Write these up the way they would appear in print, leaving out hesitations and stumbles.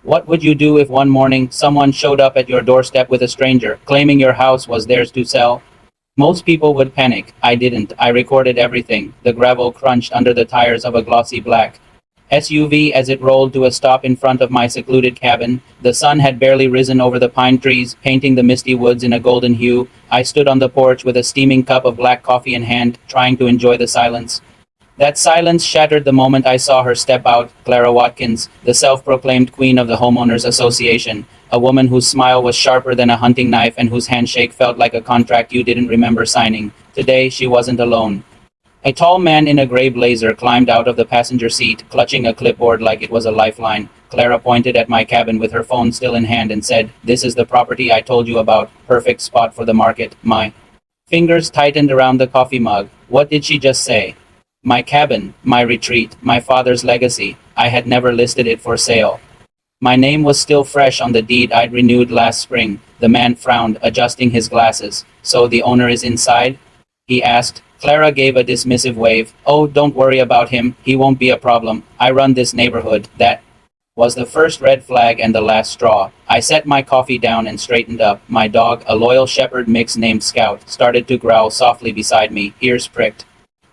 What would you do if one morning someone showed up at your doorstep with a stranger, claiming your house was theirs to sell? Most people would panic. I didn't. I recorded everything. The gravel crunched under the tires of a glossy black SUV as it rolled to a stop in front of my secluded cabin. The sun had barely risen over the pine trees, painting the misty woods in a golden hue. I stood on the porch with a steaming cup of black coffee in hand, trying to enjoy the silence. That silence shattered the moment I saw her step out, Clara Watkins, the self-proclaimed queen of the Homeowners Association, a woman whose smile was sharper than a hunting knife and whose handshake felt like a contract you didn't remember signing. Today, she wasn't alone. A tall man in a gray blazer climbed out of the passenger seat, clutching a clipboard like it was a lifeline. Clara pointed at my cabin with her phone still in hand and said, "This is the property I told you about. Perfect spot for the market." My fingers tightened around the coffee mug. What did she just say? My cabin, my retreat, my father's legacy. I had never listed it for sale. My name was still fresh on the deed I'd renewed last spring. The man frowned, adjusting his glasses. "So the owner is inside?" he asked. Clara gave a dismissive wave. "Oh, don't worry about him. He won't be a problem. I run this neighborhood." That was the first red flag and the last straw. I set my coffee down and straightened up. My dog, a loyal shepherd mix named Scout, started to growl softly beside me, ears pricked.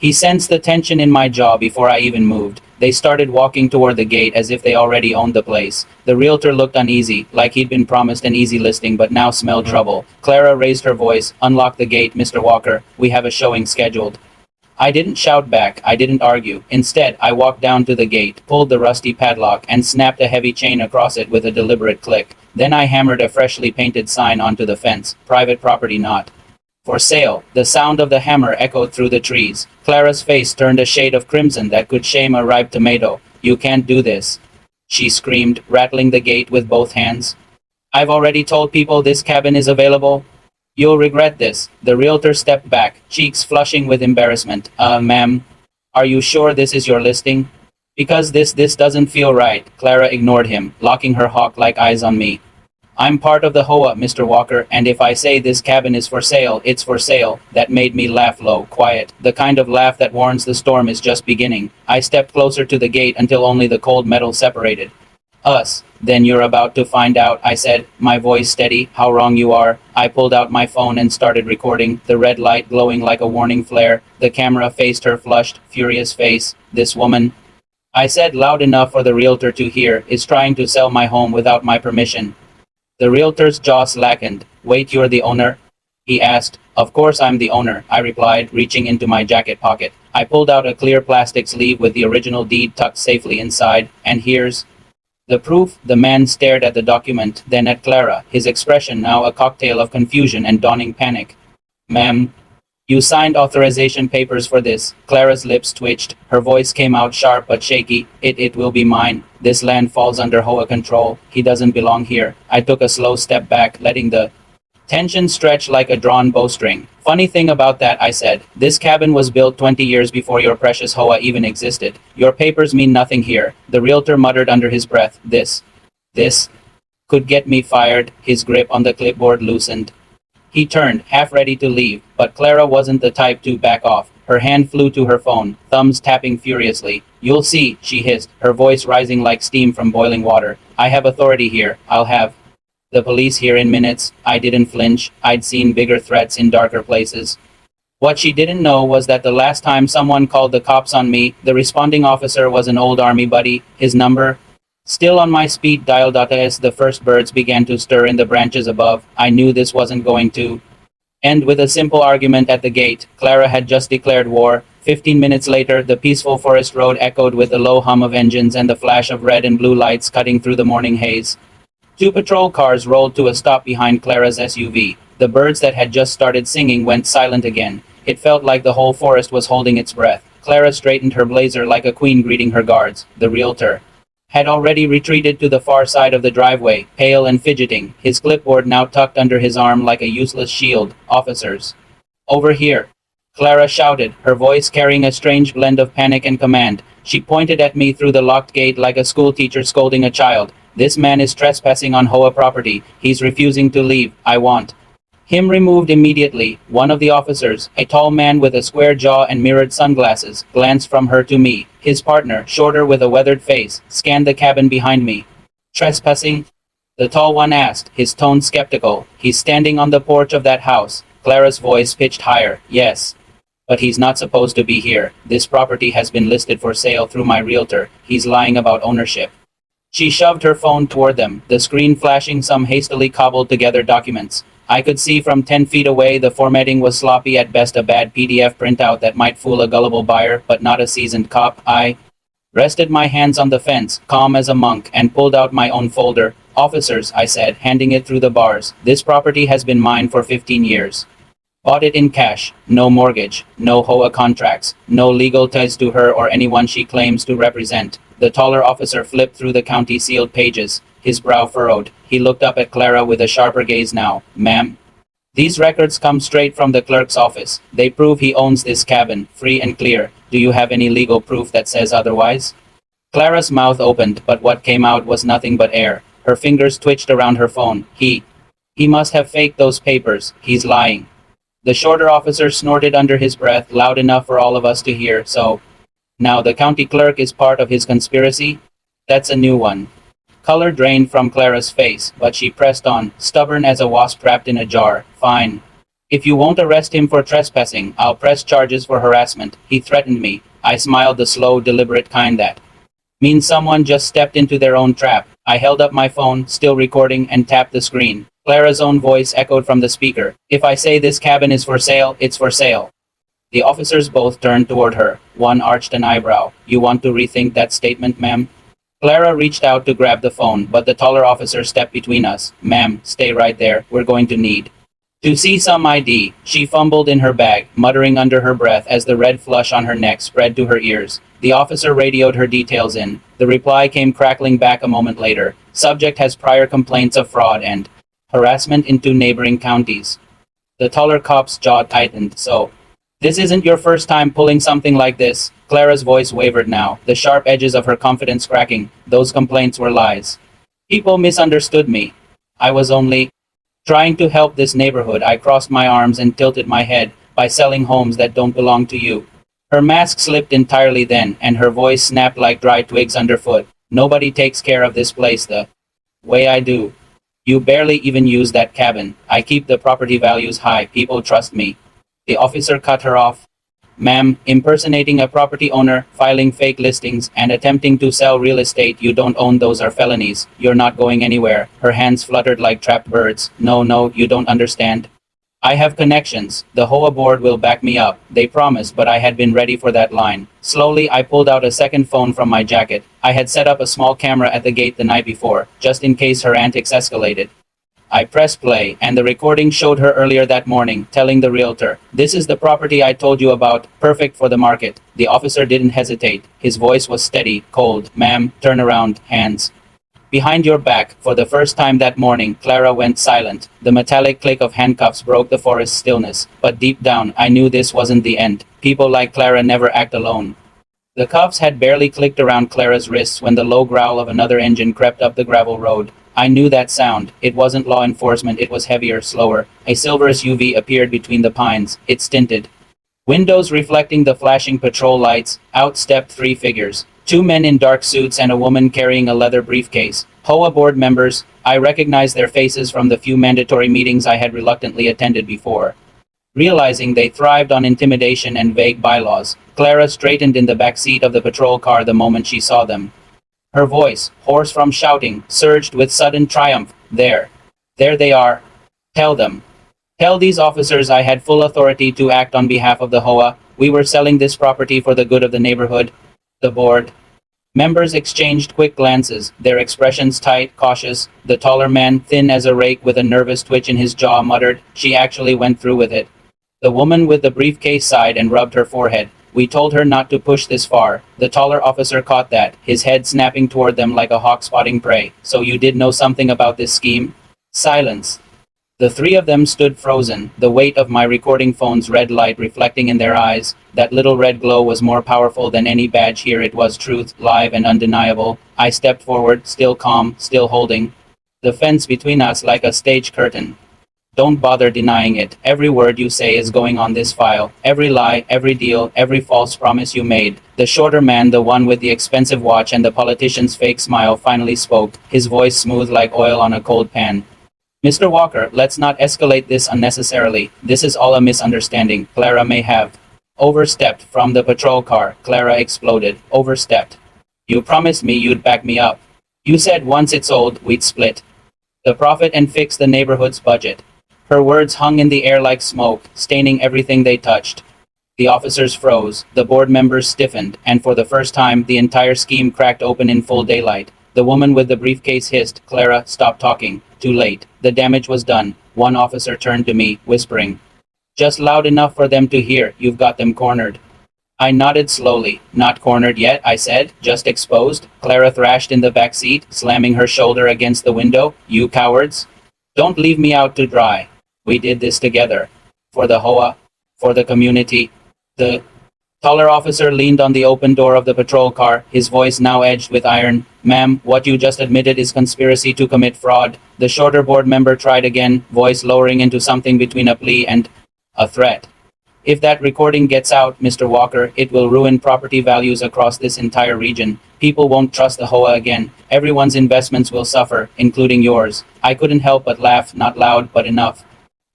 He sensed the tension in my jaw before I even moved. They started walking toward the gate as if they already owned the place. The realtor looked uneasy, like he'd been promised an easy listing but now smelled trouble. Clara raised her voice. "Unlock the gate, Mr. Walker. We have a showing scheduled." I didn't shout back. I didn't argue. Instead, I walked down to the gate, pulled the rusty padlock, and snapped a heavy chain across it with a deliberate click. Then I hammered a freshly painted sign onto the fence. "Private property not for sale." The sound of the hammer echoed through the trees. Clara's face turned a shade of crimson that could shame a ripe tomato. "You can't do this," she screamed, rattling the gate with both hands. "I've already told people this cabin is available. You'll regret this." The realtor stepped back, cheeks flushing with embarrassment. Ma'am, are you sure this is your listing? Because this doesn't feel right." Clara ignored him, locking her hawk-like eyes on me. "I'm part of the HOA, Mr. Walker, and if I say this cabin is for sale, it's for sale." That made me laugh low, quiet, the kind of laugh that warns the storm is just beginning. I stepped closer to the gate until only the cold metal separated us. "Then you're about to find out," I said, my voice steady, "how wrong you are." I pulled out my phone and started recording, the red light glowing like a warning flare. The camera faced her flushed, furious face. "This woman," I said loud enough for the realtor to hear, "is trying to sell my home without my permission." The realtor's jaw slackened. "Wait, you're the owner?" he asked. "Of course I'm the owner," I replied, reaching into my jacket pocket. I pulled out a clear plastic sleeve with the original deed tucked safely inside. "And here's the proof." The man stared at the document, then at Clara, his expression now a cocktail of confusion and dawning panic. "Ma'am, you signed authorization papers for this." Clara's lips twitched. Her voice came out sharp but shaky. It will be mine. This land falls under HOA control. He doesn't belong here." I took a slow step back, letting the tension stretch like a drawn bowstring. "Funny thing about that," I said. "This cabin was built 20 years before your precious HOA even existed. Your papers mean nothing here." The realtor muttered under his breath. This could get me fired." His grip on the clipboard loosened. He turned, half ready to leave, but Clara wasn't the type to back off. Her hand flew to her phone, thumbs tapping furiously. "You'll see," she hissed, her voice rising like steam from boiling water. "I have authority here. I'll have the police here in minutes." I didn't flinch. I'd seen bigger threats in darker places. What she didn't know was that the last time someone called the cops on me, the responding officer was an old army buddy. His number still on my speed dial. As the first birds began to stir in the branches above, I knew this wasn't going to end with a simple argument at the gate. Clara had just declared war. 15 minutes later, the peaceful forest road echoed with the low hum of engines and the flash of red and blue lights cutting through the morning haze. 2 patrol cars rolled to a stop behind Clara's SUV. The birds that had just started singing went silent again. It felt like the whole forest was holding its breath. Clara straightened her blazer like a queen greeting her guards. The realtor had already retreated to the far side of the driveway, pale and fidgeting, his clipboard now tucked under his arm like a useless shield. "Officers, over here," Clara shouted, her voice carrying a strange blend of panic and command. She pointed at me through the locked gate like a schoolteacher scolding a child. "This man is trespassing on HOA property. He's refusing to leave. I want him removed immediately." One of the officers, a tall man with a square jaw and mirrored sunglasses, glanced from her to me. His partner, shorter with a weathered face, scanned the cabin behind me. Trespassing? The tall one asked, his tone skeptical. He's standing on the porch of that house. Clara's voice pitched higher. Yes. But he's not supposed to be here. This property has been listed for sale through my realtor. He's lying about ownership. She shoved her phone toward them, the screen flashing some hastily cobbled together documents. I could see from 10 feet away the formatting was sloppy, at best a bad PDF printout that might fool a gullible buyer, but not a seasoned cop. I rested my hands on the fence, calm as a monk, and pulled out my own folder. Officers, I said, handing it through the bars. This property has been mine for 15 years. Bought it in cash, no mortgage, no HOA contracts, no legal ties to her or anyone she claims to represent. The taller officer flipped through the county sealed pages, his brow furrowed. He looked up at Clara with a sharper gaze now. Ma'am, these records come straight from the clerk's office. They prove he owns this cabin, free and clear. Do you have any legal proof that says otherwise? Clara's mouth opened, but what came out was nothing but air. Her fingers twitched around her phone. He must have faked those papers. He's lying. The shorter officer snorted under his breath, loud enough for all of us to hear. So, now the county clerk is part of his conspiracy? That's a new one. Color drained from Clara's face, but she pressed on, stubborn as a wasp trapped in a jar. Fine. If you won't arrest him for trespassing, I'll press charges for harassment. He threatened me. I smiled, the slow, deliberate kind that means someone just stepped into their own trap. I held up my phone, still recording, and tapped the screen. Clara's own voice echoed from the speaker. If I say this cabin is for sale, it's for sale. The officers both turned toward her. One arched an eyebrow. You want to rethink that statement, ma'am? Clara reached out to grab the phone, but the taller officer stepped between us. Ma'am, stay right there. We're going to need to see some ID. She fumbled in her bag, muttering under her breath as the red flush on her neck spread to her ears. The officer radioed her details in. The reply came crackling back a moment later. Subject has prior complaints of fraud and harassment in 2 neighboring counties. The taller cop's jaw tightened. So, this isn't your first time pulling something like this? Clara's voice wavered now, the sharp edges of her confidence cracking. Those complaints were lies. People misunderstood me. I was only trying to help this neighborhood. I crossed my arms and tilted my head. By selling homes that don't belong to you. Her mask slipped entirely then, and her voice snapped like dry twigs underfoot. Nobody takes care of this place the way I do. You barely even use that cabin. I keep the property values high. People trust me. The officer cut her off. Ma'am, impersonating a property owner, filing fake listings, and attempting to sell real estate you don't own, those are felonies. You're not going anywhere. Her hands fluttered like trapped birds. No, you don't understand. I have connections. The HOA board will back me up. They promised, but I had been ready for that line. Slowly, I pulled out a second phone from my jacket. I had set up a small camera at the gate the night before, just in case her antics escalated. I pressed play, and the recording showed her earlier that morning, telling the realtor, "This is the property I told you about, perfect for the market." The officer didn't hesitate. His voice was steady, cold. "Ma'am, turn around, hands behind your back." For the first time that morning, Clara went silent. The metallic click of handcuffs broke the forest stillness. But deep down, I knew this wasn't the end. People like Clara never act alone. The cuffs had barely clicked around Clara's wrists when the low growl of another engine crept up the gravel road. I knew that sound. It wasn't law enforcement, it was heavier, slower. A silver SUV appeared between the pines. It stinted. Windows reflecting the flashing patrol lights. Out stepped 3 figures. 2 men in dark suits and a woman carrying a leather briefcase. HOA board members. I recognized their faces from the few mandatory meetings I had reluctantly attended before. Realizing they thrived on intimidation and vague bylaws, Clara straightened in the back seat of the patrol car the moment she saw them. Her voice, hoarse from shouting, surged with sudden triumph. There they are. Tell them. Tell these officers I had full authority to act on behalf of the HOA. We were selling this property for the good of the neighborhood." The board members exchanged quick glances, their expressions tight, cautious. The taller man, thin as a rake with a nervous twitch in his jaw, muttered, "She actually went through with it." The woman with the briefcase sighed and rubbed her forehead. "We told her not to push this far." The taller officer caught that, his head snapping toward them like a hawk spotting prey. "So you did know something about this scheme?" Silence. The 3 of them stood frozen, the weight of my recording phone's red light reflecting in their eyes. That little red glow was more powerful than any badge here. It was truth, live and undeniable. I stepped forward, still calm, still holding the fence between us like a stage curtain. Don't bother denying it. Every word you say is going on this file. Every lie, every deal, every false promise you made. The shorter man, the one with the expensive watch and the politician's fake smile, finally spoke, his voice smooth like oil on a cold pan. Mr. Walker, let's not escalate this unnecessarily. This is all a misunderstanding. Clara may have overstepped from the patrol car. Clara exploded. Overstepped. You promised me you'd back me up. You said once it's sold, we'd split the profit and fix the neighborhood's budget. Her words hung in the air like smoke, staining everything they touched. The officers froze, the board members stiffened, and for the first time, the entire scheme cracked open in full daylight. The woman with the briefcase hissed, Clara, stop talking. Too late. The damage was done. One officer turned to me, whispering, just loud enough for them to hear, you've got them cornered. I nodded slowly. Not cornered yet, I said, just exposed. Clara thrashed in the back seat, slamming her shoulder against the window. You cowards. Don't leave me out to dry. We did this together. For the Hoa. For the community. The taller officer leaned on the open door of the patrol car, his voice now edged with iron. Ma'am, what you just admitted is conspiracy to commit fraud. The shorter board member tried again, voice lowering into something between a plea and a threat. If that recording gets out, Mr. Walker, it will ruin property values across this entire region. People won't trust the Hoa again. Everyone's investments will suffer, including yours. I couldn't help but laugh, not loud, but enough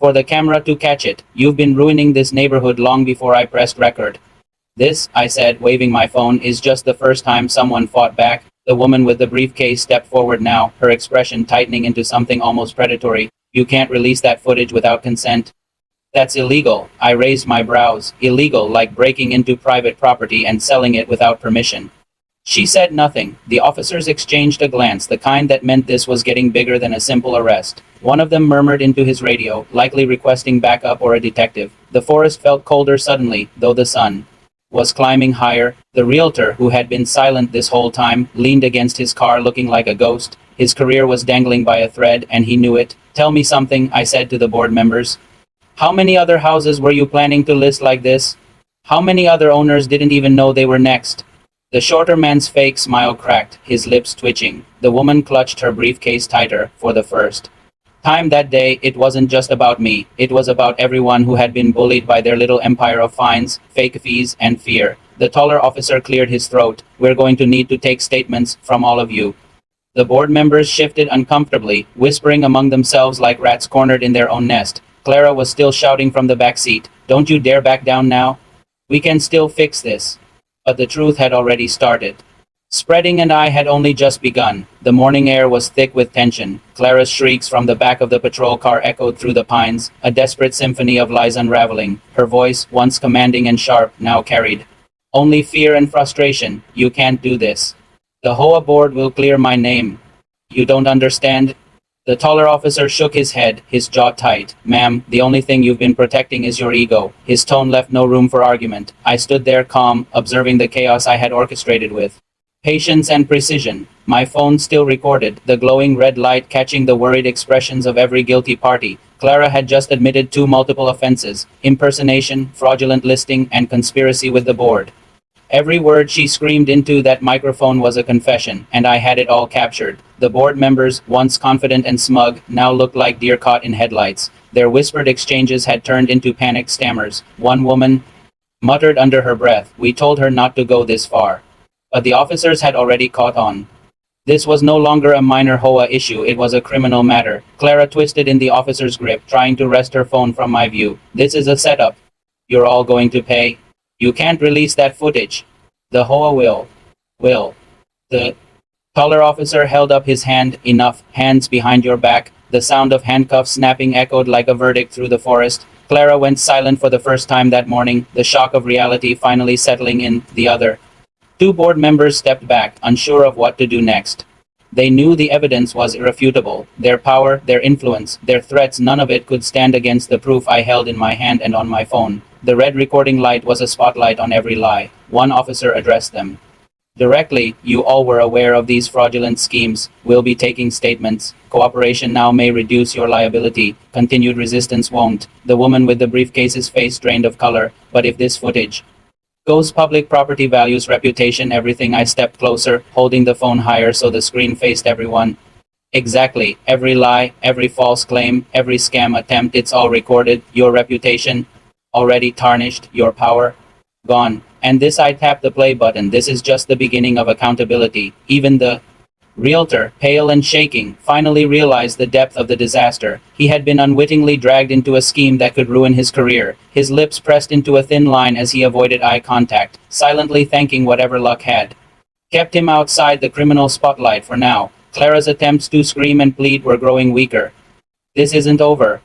for the camera to catch it. You've been ruining this neighborhood long before I pressed record. This, I said, waving my phone, is just the first time someone fought back. The woman with the briefcase stepped forward now, her expression tightening into something almost predatory. You can't release that footage without consent. That's illegal. I raised my brows. Illegal, like breaking into private property and selling it without permission. She said nothing. The officers exchanged a glance, the kind that meant this was getting bigger than a simple arrest. One of them murmured into his radio, likely requesting backup or a detective. The forest felt colder suddenly, though the sun was climbing higher. The realtor, who had been silent this whole time, leaned against his car looking like a ghost. His career was dangling by a thread, and he knew it. Tell me something, I said to the board members. How many other houses were you planning to list like this? How many other owners didn't even know they were next? The shorter man's fake smile cracked, his lips twitching. The woman clutched her briefcase tighter. For the first time that day, it wasn't just about me. It was about everyone who had been bullied by their little empire of fines, fake fees, and fear. The taller officer cleared his throat. We're going to need to take statements from all of you. The board members shifted uncomfortably, whispering among themselves like rats cornered in their own nest. Clara was still shouting from the back seat. Don't you dare back down now. We can still fix this. But the truth had already started. Spreading and I had only just begun. The morning air was thick with tension. Clara's shrieks from the back of the patrol car echoed through the pines, a desperate symphony of lies unraveling. Her voice, once commanding and sharp, now carried only fear and frustration. You can't do this. The Hoa board will clear my name. You don't understand? The taller officer shook his head, his jaw tight. Ma'am, the only thing you've been protecting is your ego. His tone left no room for argument. I stood there calm, observing the chaos I had orchestrated with patience and precision. My phone still recorded, the glowing red light catching the worried expressions of every guilty party. Clara had just admitted 2 multiple offenses: impersonation, fraudulent listing, and conspiracy with the board. Every word she screamed into that microphone was a confession, and I had it all captured. The board members, once confident and smug, now looked like deer caught in headlights. Their whispered exchanges had turned into panicked stammers. One woman muttered under her breath, "We told her not to go this far." But the officers had already caught on. This was no longer a minor Hoa issue, it was a criminal matter. Clara twisted in the officer's grip, trying to wrest her phone from my view. This is a setup. You're all going to pay. You can't release that footage. The Hoa will. The taller officer held up his hand. Enough. Hands behind your back. The sound of handcuffs snapping echoed like a verdict through the forest. Clara went silent for the first time that morning, the shock of reality finally settling in. The other 2 board members stepped back, unsure of what to do next. They knew the evidence was irrefutable. Their power, their influence, their threats, none of it could stand against the proof I held in my hand and on my phone. The red recording light was a spotlight on every lie. One officer addressed them directly. You all were aware of these fraudulent schemes. We'll be taking statements. Cooperation now may reduce your liability. Continued resistance won't. The woman with the briefcase's face drained of color. But if this footage goes public, property values, reputation, everything. I stepped closer, holding the phone higher so the screen faced everyone. Exactly. Every lie, every false claim, every scam attempt, it's all recorded. Your reputation already tarnished, your power gone. And this I tap the play button. This is just the beginning of accountability. Even the realtor, pale and shaking, finally realized the depth of the disaster. He had been unwittingly dragged into a scheme that could ruin his career. His lips pressed into a thin line as he avoided eye contact, silently thanking whatever luck had kept him outside the criminal spotlight for now. Clara's attempts to scream and plead were growing weaker. This isn't over,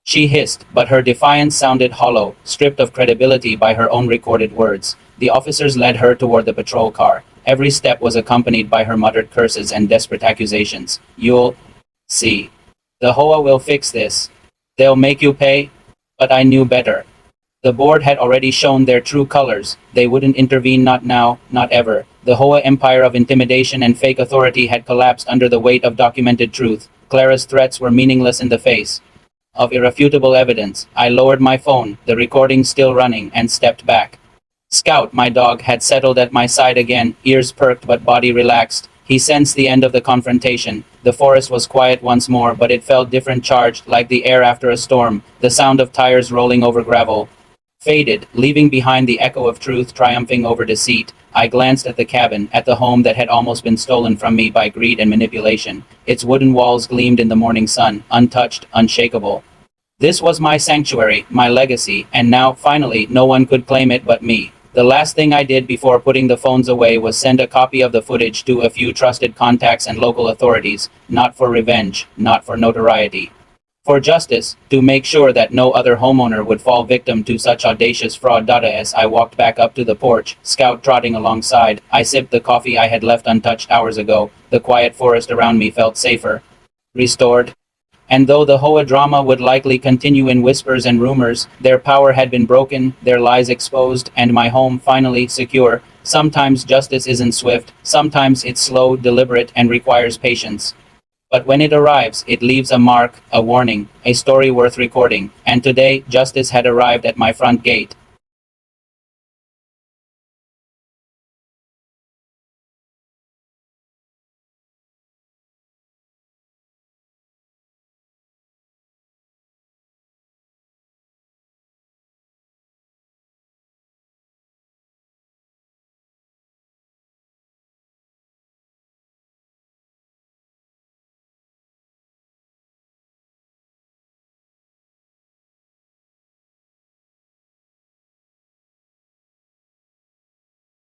she hissed, but her defiance sounded hollow, stripped of credibility by her own recorded words. The officers led her toward the patrol car. Every step was accompanied by her muttered curses and desperate accusations. You'll see. The Hoa will fix this. They'll make you pay. But I knew better. The board had already shown their true colors. They wouldn't intervene, not now, not ever. The Hoa empire of intimidation and fake authority had collapsed under the weight of documented truth. Clara's threats were meaningless in the face of irrefutable evidence. I lowered my phone, the recording still running, and stepped back. Scout, my dog, had settled at my side again, ears perked but body relaxed. He sensed the end of the confrontation. The forest was quiet once more, but it felt different, charged, like the air after a storm. The sound of tires rolling over gravel faded, leaving behind the echo of truth triumphing over deceit. I glanced at the cabin, at the home that had almost been stolen from me by greed and manipulation. Its wooden walls gleamed in the morning sun, untouched, unshakable. This was my sanctuary, my legacy, and now, finally, no one could claim it but me. The last thing I did before putting the phones away was send a copy of the footage to a few trusted contacts and local authorities, not for revenge, not for notoriety. For justice, to make sure that no other homeowner would fall victim to such audacious fraud. As I walked back up to the porch, Scout trotting alongside, I sipped the coffee I had left untouched hours ago. The quiet forest around me felt safer, restored. And though the Hoa drama would likely continue in whispers and rumors, their power had been broken, their lies exposed, and my home finally secure. Sometimes justice isn't swift, sometimes it's slow, deliberate, and requires patience. But when it arrives, it leaves a mark, a warning, a story worth recording. And today, justice had arrived at my front gate.